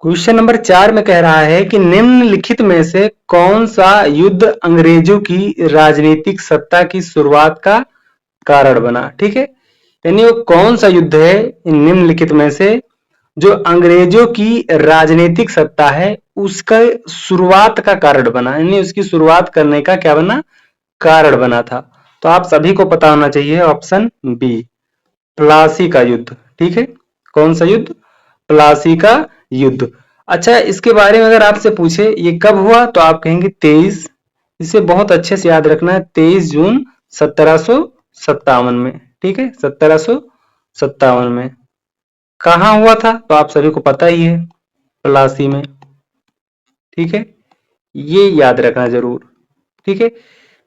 Question number 4 में कह रहा है कि निम्नलिखित में से कौन सा युद्ध अंग्रेजों की राजनीतिक सत्ता की शुरुआत का कारण बना। ठीक है, यानी वो कौन सा युद्ध है इन निम्नलिखित में से जो अंग्रेजों की राजनीतिक सत्ता है उसका शुरुआत का कारण बना, यानी उसकी शुरुआत करने का क्या बना, कारण बना था। तो आप सभी को पता होना चाहिए ऑप्शन बी, प्लासी का युद्ध। ठीक है, कौन सा युद्ध, प्लासी का युद्ध। अच्छा, इसके बारे में अगर आपसे पूछे ये कब हुआ तो आप कहेंगे 23, इसे बहुत अच्छे से याद रखना है, 23 जून 1757 में। ठीक है, 1757 में। कहाँ हुआ था तो आप सभी को पता ही है, प्लासी में। ठीक है, ये याद रखना जरूर। ठीक है,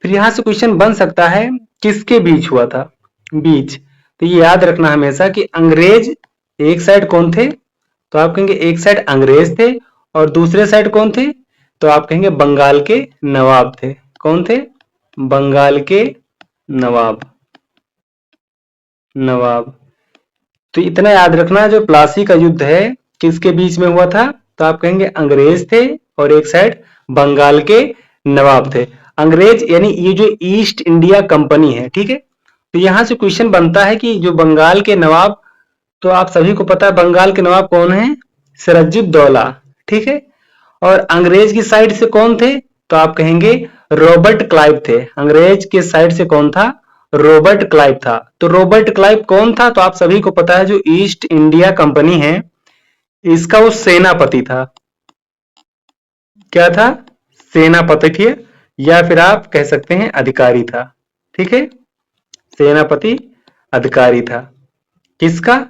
फिर यहां से क्वेश्चन बन सकता है किसके बीच हुआ था, बीच। तो ये याद रखना हमेशा कि अंग्रेज एक साइड कौन थे, तो आप कहेंगे एक साइड अंग्रेज थे और दूसरे साइड कौन थे, तो आप कहेंगे बंगाल के नवाब थे। कौन थे, बंगाल के नवाब, नवाब। तो इतना याद रखना, जो प्लासी का युद्ध है किसके बीच में हुआ था, तो आप कहेंगे अंग्रेज थे और एक साइड बंगाल के नवाब थे। अंग्रेज यानी ये जो ईस्ट इंडिया कंपनी है। ठीक है, तो यहां से क्वेश्चन बनता है कि जो बंगाल के नवाब, तो आप सभी को पता है बंगाल के नवाब कौन है, सिराजुद्दौला। ठीक है, और अंग्रेज की साइड से कौन थे, तो आप कहेंगे रॉबर्ट क्लाइव थे। अंग्रेज के साइड से कौन था, रॉबर्ट क्लाइव था। तो रॉबर्ट क्लाइव कौन था, तो आप सभी को पता है जो ईस्ट इंडिया कंपनी है इसका वो सेनापति था। क्या था, सेनापति थे, या फिर आप कह सकते हैं अधिकारी था। ठीक है, सेनापति अधिकारी था किसका,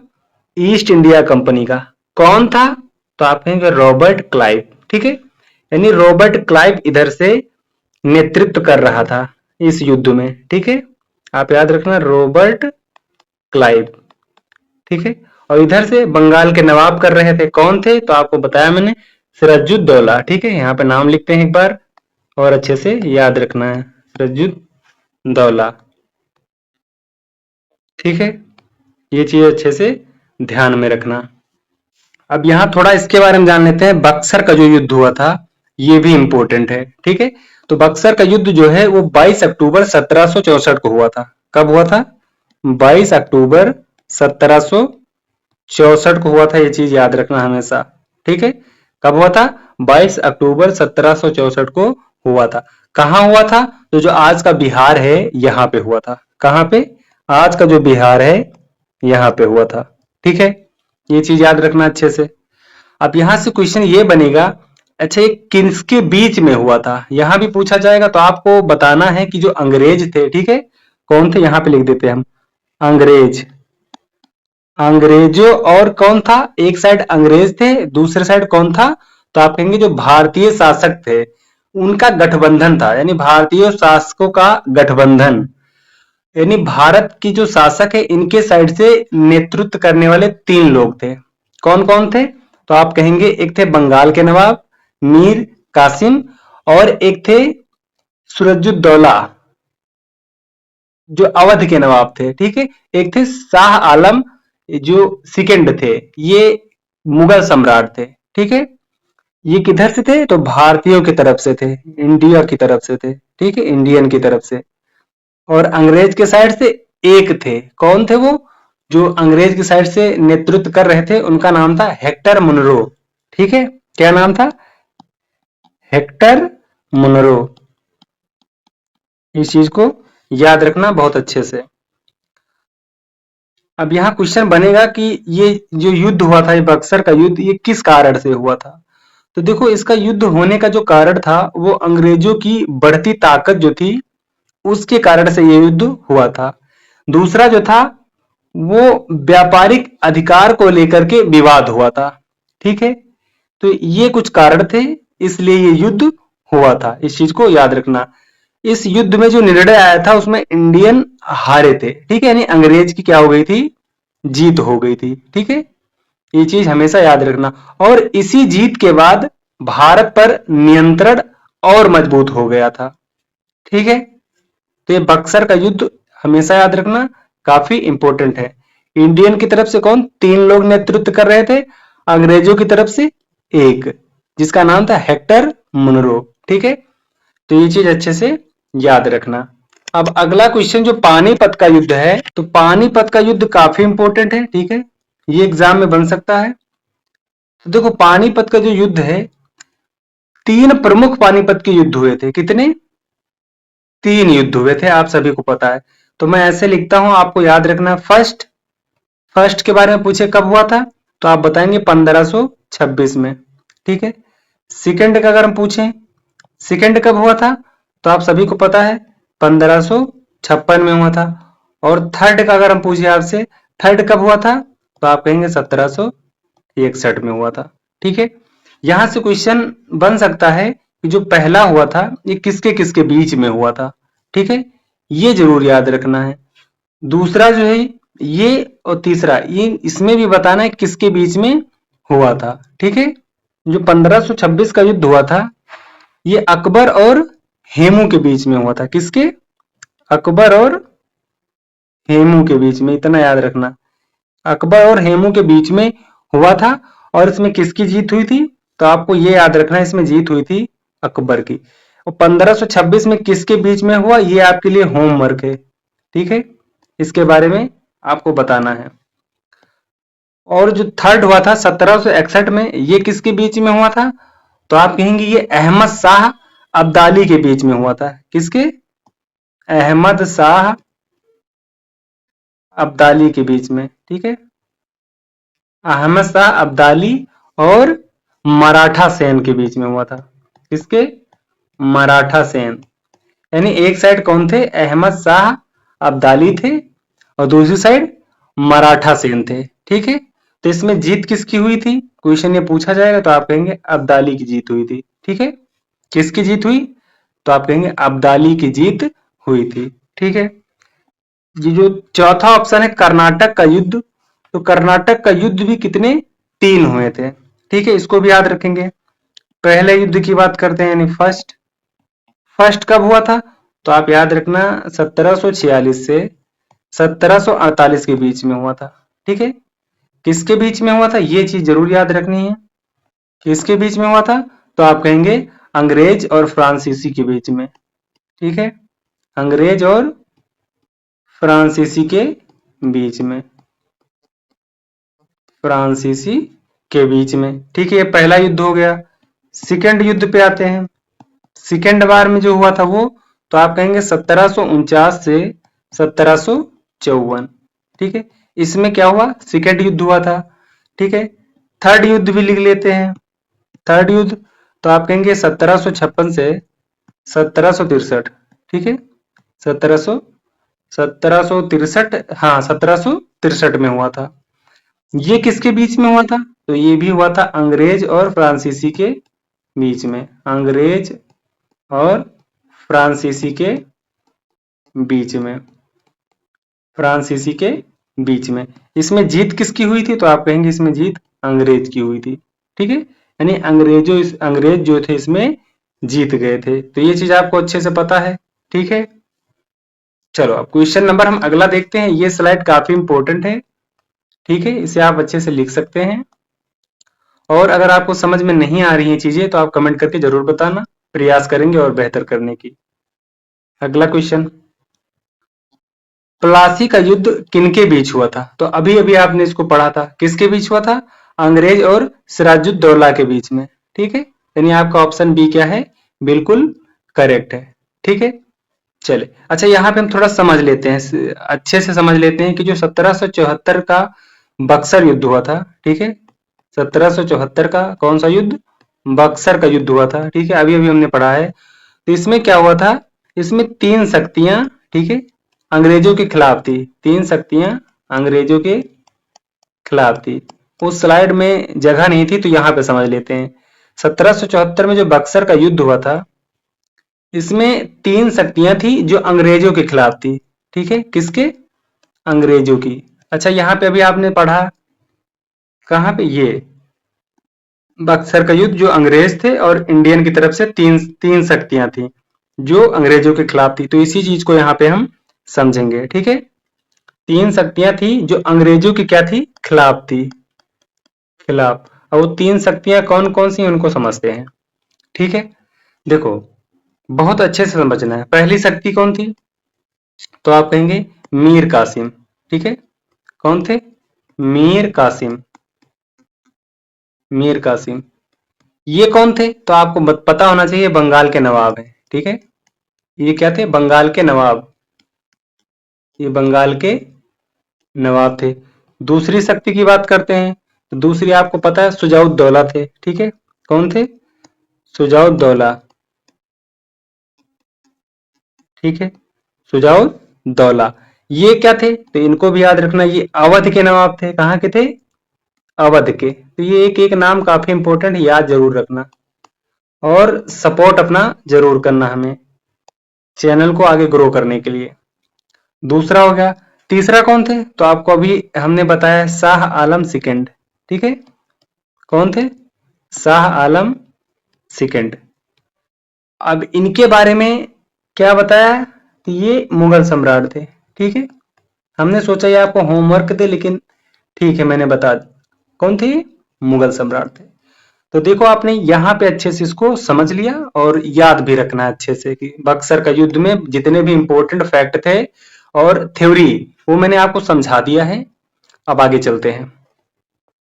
ईस्ट इंडिया कंपनी का। कौन था, तो आप कहेंगे रॉबर्ट क्लाइव। ठीक है, यानी रॉबर्ट क्लाइव इधर से नेतृत्व कर रहा था इस युद्ध में। ठीक है, आप याद रखना रॉबर्ट क्लाइव। ठीक है, और इधर से बंगाल के नवाब कर रहे थे, कौन थे, तो आपको बताया मैंने सिराजुद्दौला। ठीक है, यहाँ पे नाम लिखते हैं एक बार और अच्छे से याद रखना है, सिराजुद्दौला। ठीक है, ये चीज अच्छे से ध्यान में रखना। अब यहाँ थोड़ा इसके बारे में जान लेते हैं, बक्सर का जो युद्ध हुआ था ये भी इंपॉर्टेंट है। ठीक है, तो बक्सर का युद्ध जो है वो 22 अक्टूबर 1764 को हुआ था। कब हुआ था, 22 अक्टूबर 1764 को हुआ था, ये चीज याद रखना हमेशा। ठीक है, कब हुआ था, 22 अक्टूबर 1764 को हुआ था। कहाँ हुआ था, तो जो आज का बिहार है यहाँ पे हुआ था। कहाँ पे, आज का जो बिहार है यहाँ पे हुआ था। ठीक है, ये चीज याद रखना अच्छे से। अब यहां से क्वेश्चन ये बनेगा, अच्छा ये किसके बीच में हुआ था, यहां भी पूछा जाएगा। तो आपको बताना है कि जो अंग्रेज थे, ठीक है, कौन थे, यहां पे लिख देते हैं हम अंग्रेज। अंग्रेजों और कौन था, एक साइड अंग्रेज थे, दूसरे साइड कौन था, तो आप कहेंगे जो भारतीय शासक थे उनका गठबंधन था, यानी भारतीय शासकों का गठबंधन। यानी भारत की जो शासक है इनके साइड से नेतृत्व करने वाले 3 लोग थे। कौन कौन थे, तो आप कहेंगे एक थे बंगाल के नवाब मीर कासिम, और एक थे सिराजुद्दौला जो अवध के नवाब थे। ठीक है, एक थे शाह आलम जो सेकंड थे, ये मुगल सम्राट थे। ठीक है, ये किधर से थे, तो भारतीयों की तरफ से थे, इंडिया की तरफ से थे। ठीक है, इंडियन की तरफ से। और अंग्रेज के साइड से एक थे, कौन थे वो, जो अंग्रेज की साइड से नेतृत्व कर रहे थे उनका नाम था हेक्टर मुनरो। ठीक है, क्या नाम था, हेक्टर मुनरो। इस चीज को याद रखना बहुत अच्छे से। अब यहाँ क्वेश्चन बनेगा कि ये जो युद्ध हुआ था, ये बक्सर का युद्ध, ये किस कारण से हुआ था। तो देखो इसका युद्ध होने का जो कारण था वो अंग्रेजों की बढ़ती ताकत जो थी उसके कारण से ये युद्ध हुआ था। दूसरा जो था वो व्यापारिक अधिकार को लेकर के विवाद हुआ था। ठीक है, तो ये कुछ कारण थे, इसलिए ये युद्ध हुआ था, इस चीज को याद रखना। इस युद्ध में जो निर्णय आया था उसमें इंडियन हारे थे। ठीक है, यानी अंग्रेज की क्या हो गई थी, जीत हो गई थी। ठीक है, ये चीज हमेशा याद रखना। और इसी जीत के बाद भारत पर नियंत्रण और मजबूत हो गया था। ठीक है, तो ये बक्सर का युद्ध हमेशा याद रखना, काफी इंपॉर्टेंट है। इंडियन की तरफ से कौन, 3 लोग नेतृत्व कर रहे थे, अंग्रेजों की तरफ से एक, जिसका नाम था हेक्टर मुनरो। ठीक है, तो ये चीज अच्छे से याद रखना। अब अगला क्वेश्चन जो पानीपत का युद्ध है, तो पानीपत का युद्ध काफी इंपॉर्टेंट है। ठीक है, ये एग्जाम में बन सकता है। तो देखो पानीपत का जो युद्ध है, तीन प्रमुख पानीपत के युद्ध हुए थे। कितने? तीन युद्ध हुए थे, आप सभी को पता है। तो मैं ऐसे लिखता हूं, आपको याद रखना। फर्स्ट के बारे में पूछे कब हुआ था, तो आप बताएंगे 1526 में। ठीक है, सेकंड का अगर हम पूछें सेकंड कब हुआ था, तो आप सभी को पता है 1556 में हुआ था। और थर्ड का अगर हम पूछे आपसे, थर्ड कब हुआ था, तो आप कहेंगे 1761 में हुआ था। ठीक है, यहां से क्वेश्चन बन सकता है कि जो पहला हुआ था ये किसके किसके बीच में हुआ था। ठीक है, ये जरूर याद रखना है। दूसरा जो है ये, और तीसरा ये, इसमें भी बताना है किसके बीच में हुआ था। ठीक है, जो 1526 का युद्ध हुआ था, ये अकबर और हेमू के बीच में हुआ था। किसके? अकबर और हेमू के बीच में, इतना याद रखना। अकबर और हेमू के बीच में हुआ था। और इसमें किसकी जीत हुई थी, तो आपको ये याद रखना है, इसमें जीत हुई थी अकबर की। और 1526 में किसके बीच में हुआ, ये आपके लिए होमवर्क है। ठीक है, इसके बारे में आपको बताना है। और जो थर्ड हुआ था 1761 में, ये किसके बीच में हुआ था, तो आप कहेंगे ये अहमद शाह अब्दाली के बीच में हुआ था। किसके? अहमद शाह अब्दाली के बीच में। ठीक है, अहमद शाह अब्दाली और मराठा सेन के बीच में हुआ था। किसके? मराठा सेन। यानी एक साइड कौन थे? अहमद शाह अब्दाली थे, और दूसरी साइड मराठा सेन थे। ठीक है, तो इसमें जीत किसकी हुई थी, क्वेश्चन ये पूछा जाएगा, तो आप कहेंगे अब्दाली की जीत हुई थी। ठीक है, किसकी जीत हुई, तो आप कहेंगे अब्दाली की जीत हुई थी। ठीक है, ये जो चौथा ऑप्शन है कर्नाटक का युद्ध, तो कर्नाटक का युद्ध भी कितने? तीन हुए थे। ठीक है, इसको भी याद रखेंगे। पहले युद्ध की बात करते हैं, यानी फर्स्ट कब हुआ था, तो आप याद रखना 1746 से 1748 के बीच में हुआ था। ठीक है, किसके बीच में हुआ था, ये चीज जरूर याद रखनी है। किसके बीच में हुआ था, तो आप कहेंगे अंग्रेज और फ्रांसीसी के बीच में। ठीक है, अंग्रेज और फ्रांसीसी के बीच में, फ्रांसीसी के बीच में। ठीक है, ये पहला युद्ध हो गया। सेकंड युद्ध पे आते हैं। सेकंड बार में जो हुआ था वो, तो आप कहेंगे 1749 से 1754। ठीक है, इसमें क्या हुआ, सेकंड युद्ध हुआ था। ठीक है, थर्ड युद्ध भी लिख लेते हैं। थर्ड युद्ध, तो आप कहेंगे 1756 से 1763। ठीक है, 1763, हाँ 1763 में हुआ था। ये किसके बीच में हुआ था, तो ये भी हुआ था अंग्रेज और फ्रांसीसी के बीच में। अंग्रेज और फ्रांसीसी के बीच में, फ्रांसीसी के बीच में। इसमें जीत किसकी हुई थी, तो आप कहेंगे इसमें जीत अंग्रेज की हुई थी। ठीक है, यानी अंग्रेज जो थे इसमें जीत गए थे। तो ये चीज आपको अच्छे से पता है। ठीक है, चलो अब क्वेश्चन नंबर हम अगला देखते हैं। ये स्लाइड काफी इंपॉर्टेंट है। ठीक है, इसे आप अच्छे से लिख सकते हैं। और अगर आपको समझ में नहीं आ रही है चीजें, तो आप कमेंट करके जरूर बताना, प्रयास करेंगे और बेहतर करने की। अगला क्वेश्चन, प्लासी का युद्ध किनके बीच हुआ था, तो अभी अभी आपने इसको पढ़ा था। किसके बीच हुआ था, अंग्रेज और सिराजुद्दौला के बीच में। ठीक है, यानी आपका ऑप्शन बी क्या है, बिल्कुल करेक्ट है। ठीक है, चले अच्छा, यहाँ पे हम थोड़ा समझ लेते हैं, अच्छे से समझ लेते हैं कि जो 1774 का बक्सर युद्ध हुआ था। ठीक है, 1774 का कौन सा युद्ध, बक्सर का युद्ध हुआ था। ठीक है, अभी अभी हमने पढ़ा है। तो इसमें क्या हुआ था, इसमें तीन शक्तियां, ठीक है, अंग्रेजों के खिलाफ थी। तीन शक्तियां अंग्रेजों के खिलाफ थी। उस स्लाइड में जगह नहीं थी, तो यहाँ पे समझ लेते हैं। 1774 में जो बक्सर का युद्ध हुआ था, इसमें तीन शक्तियां थी जो अंग्रेजों के खिलाफ थी। ठीक है, किसके, अंग्रेजों की। अच्छा, यहाँ पे अभी आपने पढ़ा, कहाँ पे, ये बक्सर का युद्ध, जो अंग्रेज थे और इंडियन की तरफ से तीन तीन शक्तियां थी जो अंग्रेजों के खिलाफ थी। तो इसी चीज को यहाँ पे हम समझेंगे। ठीक है, तीन शक्तियां थी जो अंग्रेजों की क्या थी, खिलाफ थी, खिलाफ। और वो 3 शक्तियां कौन कौन सी उनको समझते हैं। ठीक है, देखो बहुत अच्छे से समझना है। पहली शक्ति कौन थी, तो आप कहेंगे मीर कासिम। ठीक है, कौन थे, मीर कासिम। मीर कासिम ये कौन थे, तो आपको पता होना चाहिए बंगाल के नवाब हैं। ठीक है, ये क्या थे, बंगाल के नवाब, ये बंगाल के नवाब थे। दूसरी शक्ति की बात करते हैं, तो दूसरी आपको पता है सुजाउद्दौला थे। ठीक है, कौन थे, सुजाउद्दौला। ठीक है, सुजाउद्दौला ये क्या थे, तो इनको भी याद रखना, ये अवध के नवाब थे। कहाँ के थे, अवध के। तो ये एक एक नाम काफी इंपॉर्टेंट, याद जरूर रखना और सपोर्ट अपना जरूर करना हमें चैनल को आगे ग्रो करने के लिए। दूसरा हो गया। तीसरा कौन थे, तो आपको अभी हमने बताया शाह आलम सेकंड। ठीक है, कौन थे, शाह आलम सेकंड। अब इनके बारे में क्या बताया, ये मुगल सम्राट थे। ठीक है, हमने सोचा ये आपको होमवर्क दे, लेकिन ठीक है मैंने बता दी कौन थे, मुगल सम्राट थे। तो देखो आपने यहाँ पे अच्छे से इसको समझ लिया और याद भी रखना है अच्छे से कि बक्सर का युद्ध में जितने भी इंपॉर्टेंट फैक्ट थे और थ्योरी वो मैंने आपको समझा दिया है। अब आगे चलते हैं।